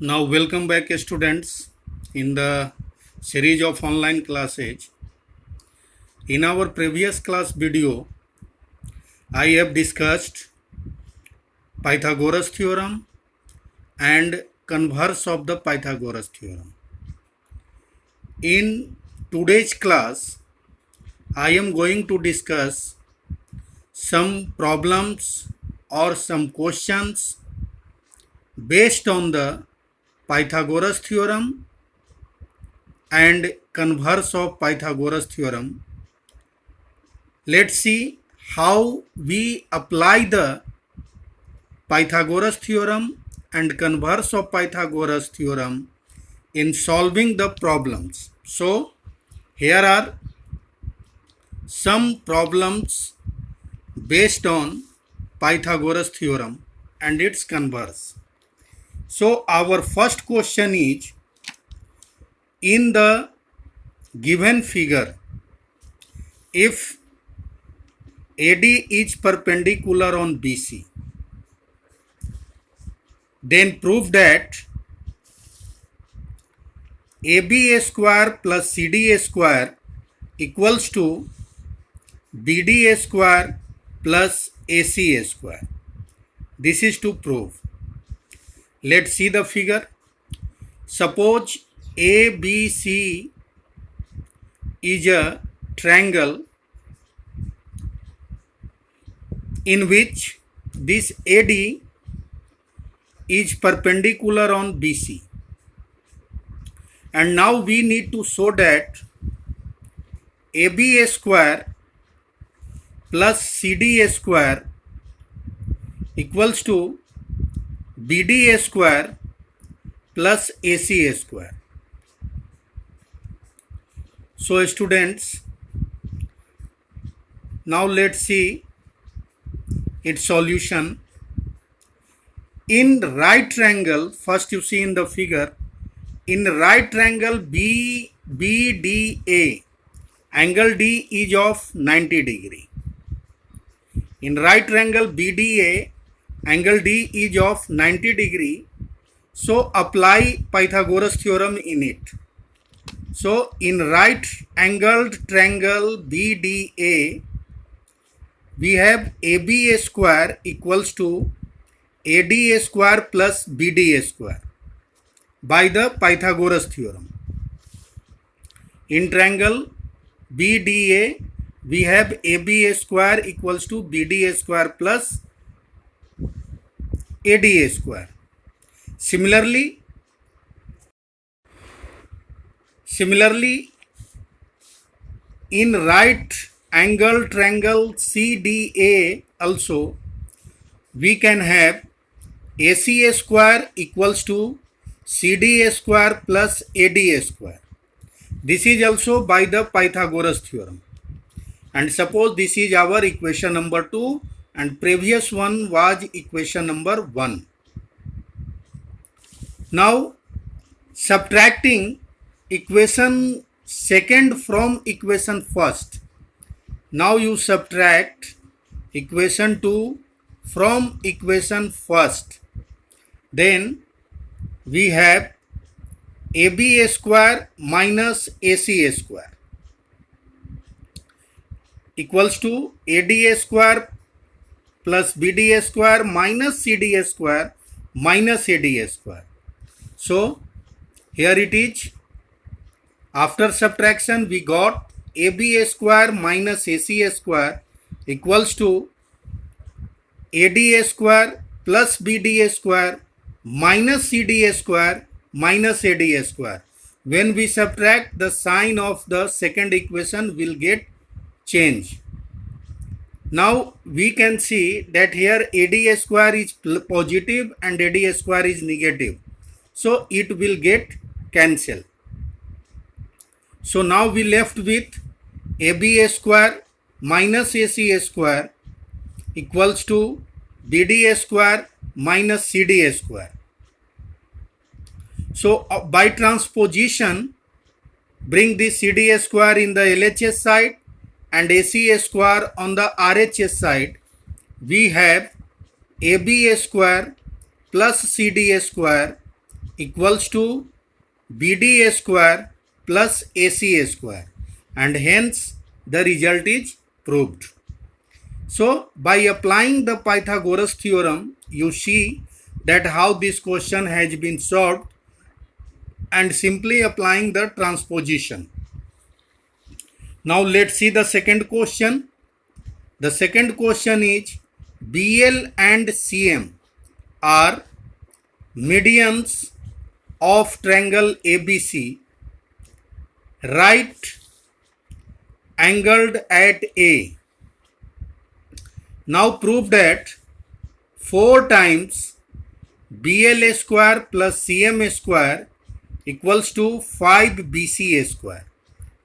Now, welcome back, students, in the series of online classes. In our previous class video, I have discussed Pythagoras theorem and converse of the Pythagoras theorem. In today's class, I am going to discuss some problems or some questions based on the Pythagoras theorem and converse of Pythagoras theorem. Let's see how we apply the Pythagoras theorem and converse of Pythagoras theorem in solving the problems. So, here are some problems based on Pythagoras theorem and its converse. So, our first question is, in the given figure, if AD is perpendicular on BC, then prove that ABA square plus CDA square equals to BDA square plus ACA square. This is to prove. Let's see the figure. Suppose ABC is a triangle in which this AD is perpendicular on BC. And now we need to show that ABA square plus CDA square equals to BDA square plus ACA square. So students, now let's see its solution. In right triangle, first you see in the figure, in right triangle BDA, angle D is of 90 degree. In right triangle BDA, angle D is of 90 degree. So apply Pythagoras theorem in it. So in right angled triangle BDA, we have ABA square equals to ADA square plus BDA square by the Pythagoras theorem. In triangle BDA, we have ABA square equals to BDA square plus ADA square. Similarly, in right angle triangle CDA also, we can have ACA square equals to CDA square plus ADA square. This is also by the Pythagoras theorem. And suppose this is our equation number 2 and previous one was equation number 1. Now, subtracting equation second from equation first. Now you subtract equation 2 from equation first. Then we have ABA square minus ACA square equals to ADA square plus BDA square minus CDA square minus ADA square. So here it is. After subtraction, we got ABA square minus ACA square equals to ADA square plus BDA square minus CDA square minus ADA square. When we subtract, the sign of the second equation will get changed. Now we can see that here ADA square is positive and ADA square is negative. So it will get cancelled. So now we left with ABA square minus ACA square equals to BDA square minus CDA square. So by transposition, bring the CDA square in the LHS side and ACA square on the RHS side. We have ABA square plus CDA square equals to BD square plus AC square, and hence the result is proved. So by applying the Pythagoras theorem, you see that how this question has been solved, and simply applying the transposition. Now let's see the second question. The second question is BL and CM are medians of triangle ABC right angled at A. Now prove that 4 times BL square plus CM square equals to 5 BC square.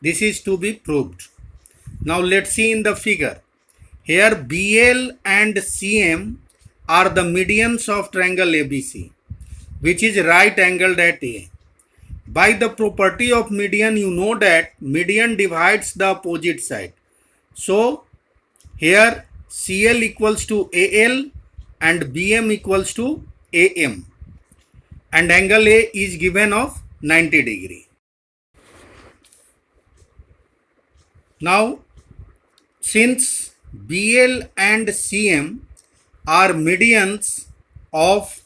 This is to be proved. Now let's see in the figure. Here BL and CM are the medians of triangle ABC, which is right angled at A. By the property of median, you know that median divides the opposite side. So here CL equals to AL and BM equals to AM, and angle A is given of 90 degree. Now since BL and CM are medians of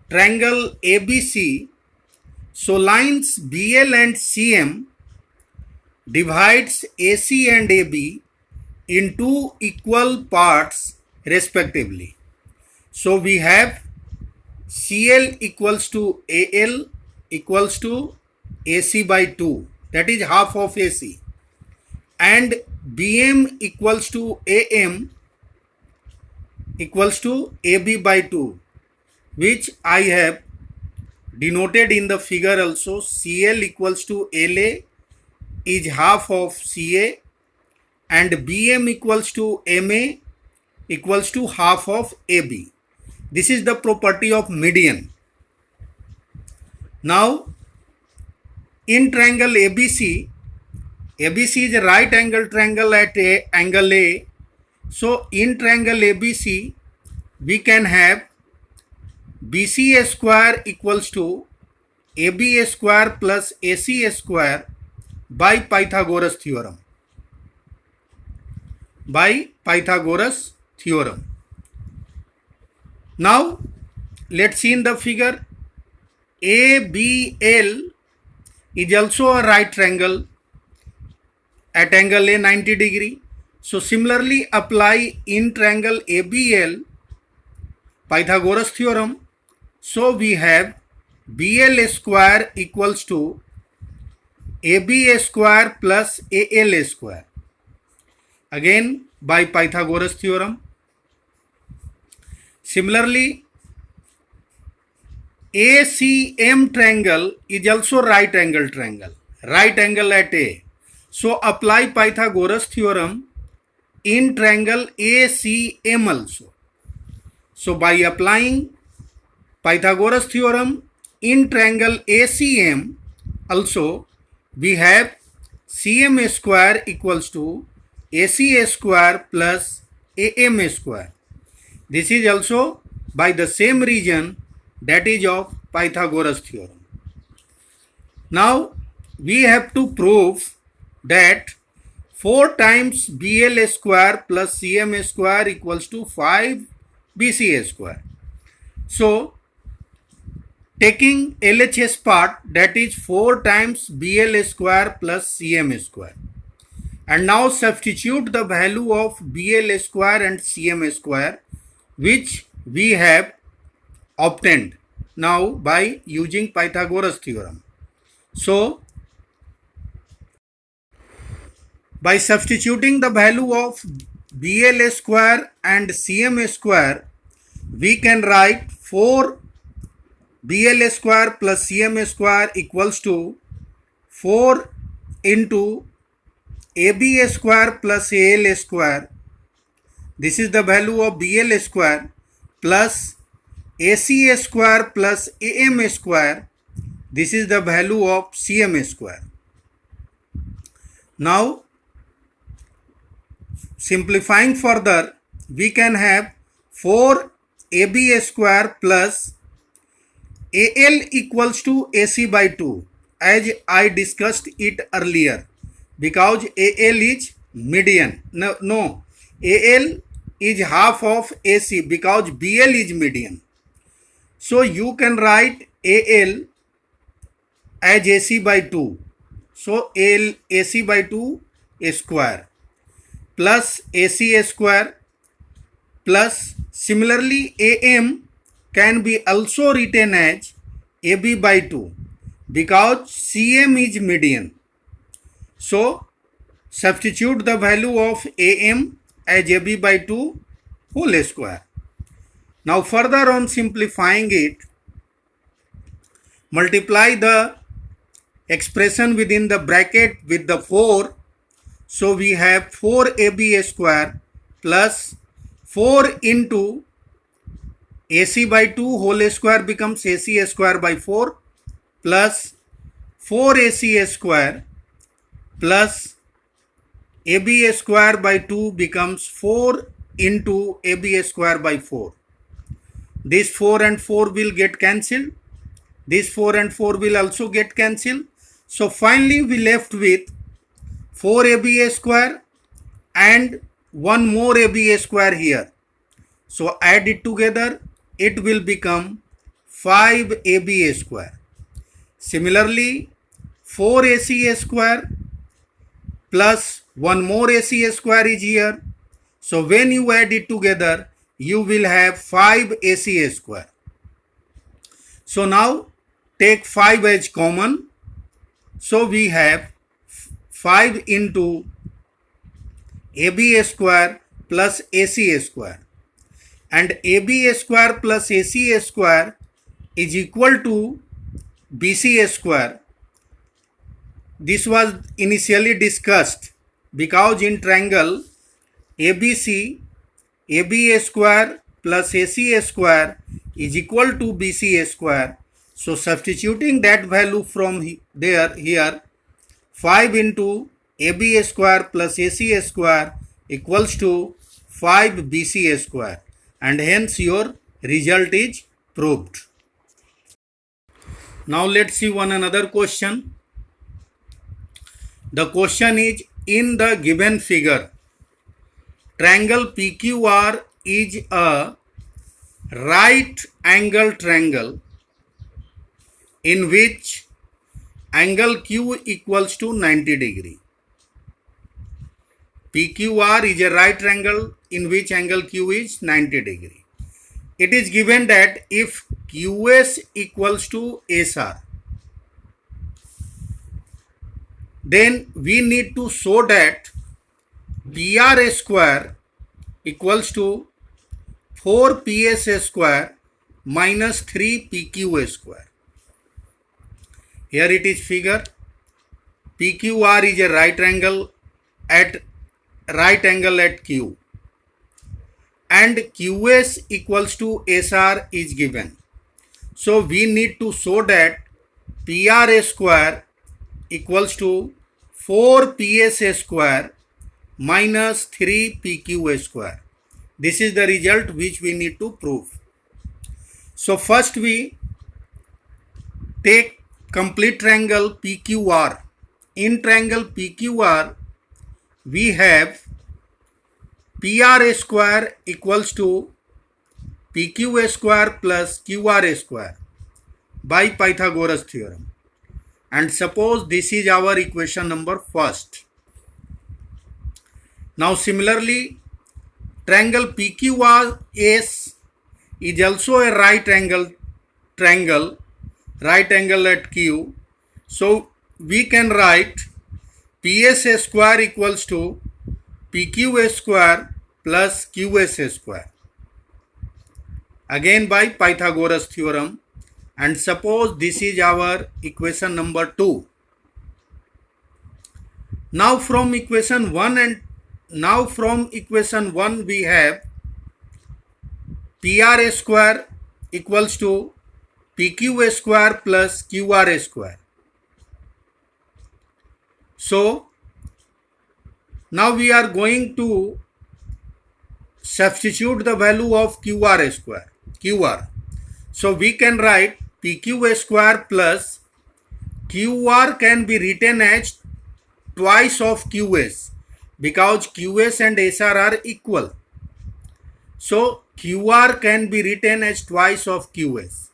triangle ABC, so lines BL and CM divides AC and AB in two equal parts respectively. So we have CL equals to AL equals to AC by 2, that is half of AC, and BM equals to AM equals to AB by 2, which I have denoted in the figure also. CL equals to LA is half of CA, and BM equals to MA equals to half of AB. This is the property of median. Now in triangle ABC, ABC is a right angle triangle at angle A. So in triangle ABC, we can have BC square equals to AB square plus AC square by Pythagoras theorem. By Pythagoras theorem. Now let's see in the figure. ABL is also a right triangle at angle A 90 degree. So similarly apply in triangle ABL Pythagoras theorem. So we have BL square equals to AB square plus AL square, again by Pythagoras theorem. Similarly ACM triangle is also right angle triangle, right angle at A. So apply Pythagoras theorem in triangle ACM also. So by applying Pythagoras theorem in triangle ACM also, we have CM square equals to AC square plus AM square. This is also by the same region, that is of Pythagoras theorem. Now we have to prove that 4 times BL square plus CM square equals to 5 BC square. So taking LHS part, that is 4 times BL square plus CM square. And now substitute the value of BL square and CM square, which we have obtained now by using Pythagoras theorem. So by substituting the value of BL square and CM square, we can write 4 BL square plus CM square equals to 4 into AB square plus AL square. This is the value of BL square plus AC square plus AM square. This is the value of CM square. Now simplifying further, we can have 4 AB square plus AL equals to AC by 2 as I discussed it earlier, because AL is median. No, AL is half of AC because BL is median. So you can write AL as AC by 2. So AL AC by 2 square plus AC square plus similarly AM can be also written as AB by 2 because CM is median. So substitute the value of AM as AB by 2 whole square. Now further on simplifying it, multiply the expression within the bracket with the 4. So we have 4AB square plus 4 into AC by 2 whole square becomes AC square by 4 plus 4AC square plus AB square by 2 becomes 4 into AB square by 4. This 4 and 4 will get cancelled. This 4 and 4 will also get cancelled. So finally we left with 4AB square and one more AB square here. So add it together, it will become 5AB square. Similarly, 4AC square plus one more AC square is here. So when you add it together, you will have 5AC square. So now take 5 as common. So we have 5 into AB square plus AC square. And AB square plus AC square is equal to BC square. This was initially discussed because in triangle ABC, AB square plus AC square is equal to BC square. So substituting that value from there here, 5 into AB square plus AC square equals to 5 BC square, and hence your result is proved. Now let's see one another question. The question is, in the given figure, triangle PQR is a right angle triangle in which angle Q equals to 90 degree. PQR is a right triangle in which angle Q is 90 degree. It is given that if QS equals to SR, then we need to show that PR square equals to 4 PS square minus 3 PQ square. Here it is figure. PQR is a right angle at Q, and QS equals to SR is given. So we need to show that PR square equals to 4 PS square minus 3 PQ square. This is the result which we need to prove. So first we take complete triangle PQR. In triangle PQR, we have PR square equals to PQ square plus QR square by Pythagoras theorem. And suppose this is our equation number first. Now similarly, triangle PQRS is also a right angle triangle, right angle at Q. So we can write PS square equals to PQ square plus QS square, again by Pythagoras theorem. And suppose this is our equation number 2. Now from equation 1 we have PR square equals to PQ square plus QR square. So now we are going to substitute the value of QR square, QR. So we can write PQ square plus QR can be written as twice of QS because QS and SR are equal. So QR can be written as twice of QS.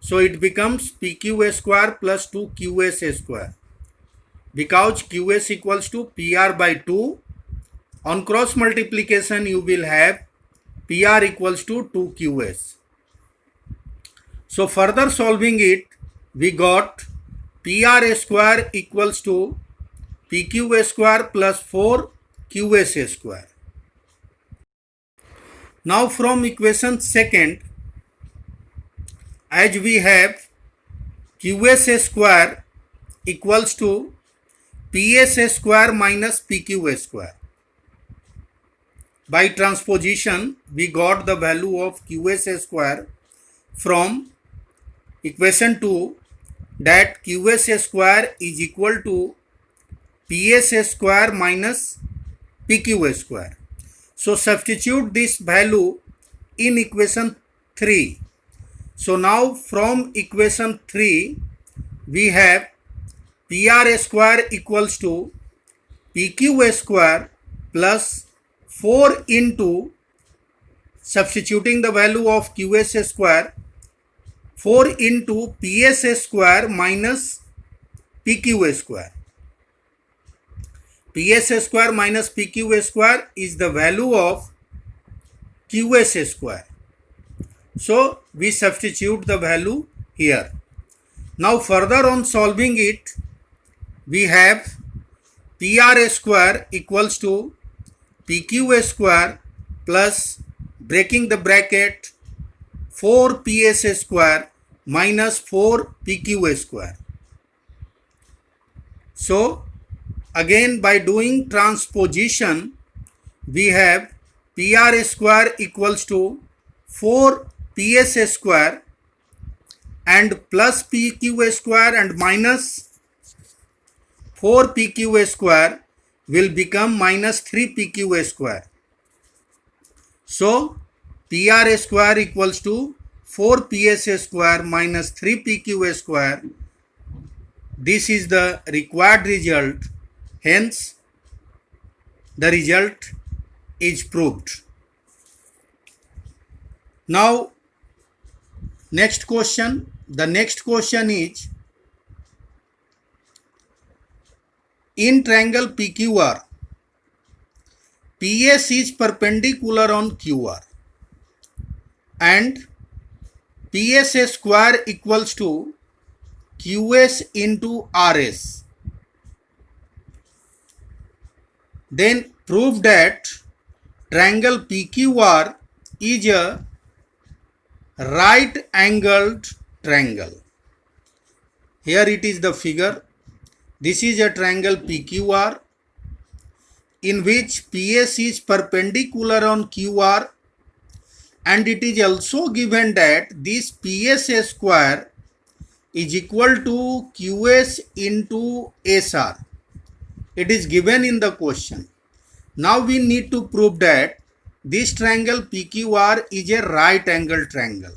So it becomes PQ square plus 2QS square. Because QS equals to PR by 2, on cross multiplication you will have PR equals to 2QS. So further solving it, we got PR square equals to PQ square plus 4QS square. Now from equation second, as we have QS square equals to PS square minus PQ square. By transposition, we got the value of QS square from equation 2, that QS square is equal to PS square minus PQ square. So substitute this value in equation 3. So now from equation 3, we have PR square equals to PQ square plus 4 into, substituting the value of QS square, 4 into PS square minus PQ square. PS square minus PQ square is the value of QS square. So we substitute the value here. Now further on solving it, we have PR square equals to PQ square plus, breaking the bracket, 4 PS square minus 4 PQ square. So again by doing transposition, we have PR square equals to 4 PS square and plus PQ square and minus 4 PQ square will become minus 3 PQ square. So PR square equals to 4 PS square minus 3 PQ square. This is the required result. Hence, the result is proved. Now, next question. The next question is, in triangle PQR, PS is perpendicular on QR and PS square equals to QS into RS. Then prove that triangle PQR is a right angled triangle. Here it is the figure. This is a triangle PQR in which PS is perpendicular on QR, and it is also given that this PS square is equal to QS into SR. It is given in the question. Now we need to prove that this triangle PQR is a right angle triangle.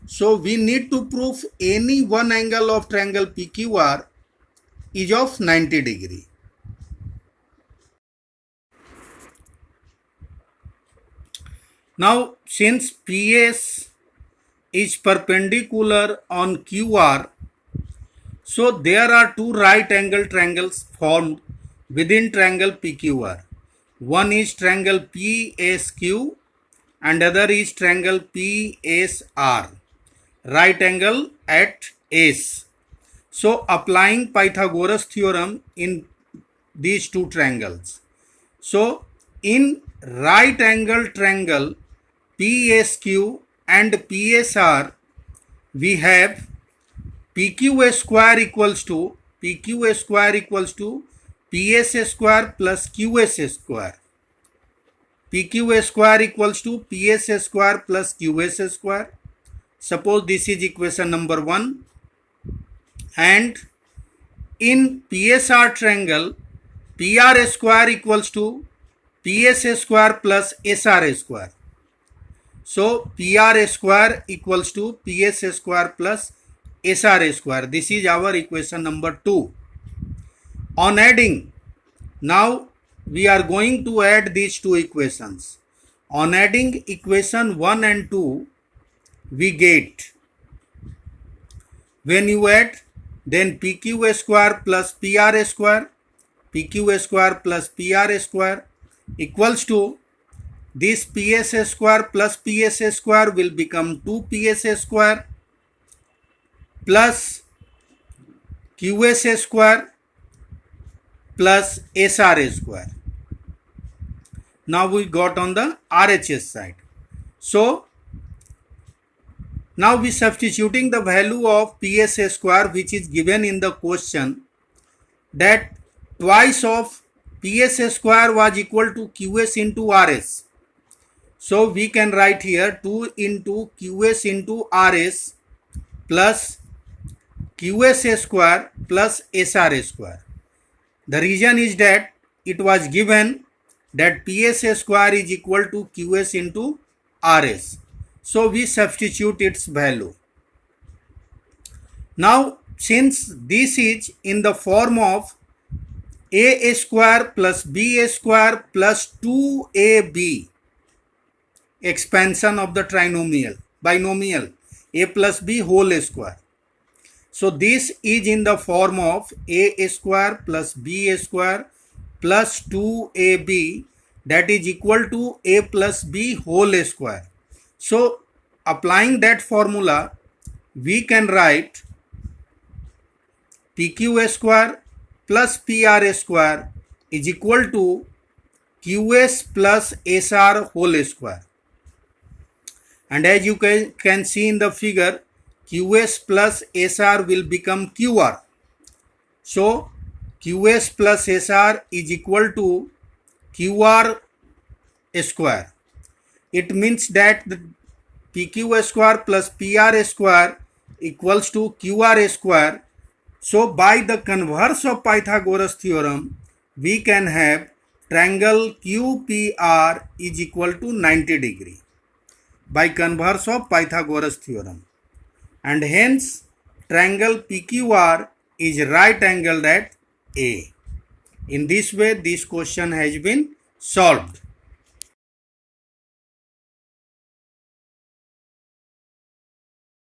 So we need to prove any one angle of triangle PQR is of 90 degree. Now since PS is perpendicular on QR, so there are two right angle triangles formed within triangle PQR. One is triangle PSQ and other is triangle PSR, right angle at S. So applying Pythagoras theorem in these two triangles. So in right angle triangle PSQ and PSR, we have PQ square equals to PS square plus QS square. PQ square equals to PS square plus QS square. Suppose this is equation number 1. And in PSR triangle, PR square equals to PS square plus SR square. So PR square equals to PS square plus SR square. This is our equation number 2. On adding, now we are going to add these two equations. On adding equation 1 and 2, we get, when you add, then PQ square plus PR square, PQ square plus PR square equals to this PS square plus PS square will become 2PS square plus QS square plus SR square. Now we got on the RHS side. So now we substituting the value of PS square which is given in the question, that twice of PS square was equal to QS into RS. So we can write here 2 into QS into RS plus QS square plus SR square. The reason is that it was given that PS square is equal to QS into RS. So we substitute its value. Now since this is in the form of A square plus B square plus 2AB, expansion of the binomial A plus B whole square. So this is in the form of A square plus B square plus 2AB, that is equal to A plus B whole square. So applying that formula, we can write PQ square plus PR square is equal to QS plus SR whole square. And as you can see in the figure, QS plus SR will become QR. So QS plus SR is equal to QR square. It means that the PQ square plus PR square equals to QR square. So by the converse of Pythagoras theorem, we can have triangle QPR is equal to 90 degree by converse of Pythagoras theorem, and hence triangle PQR is right angled at A. In this way, this question has been solved.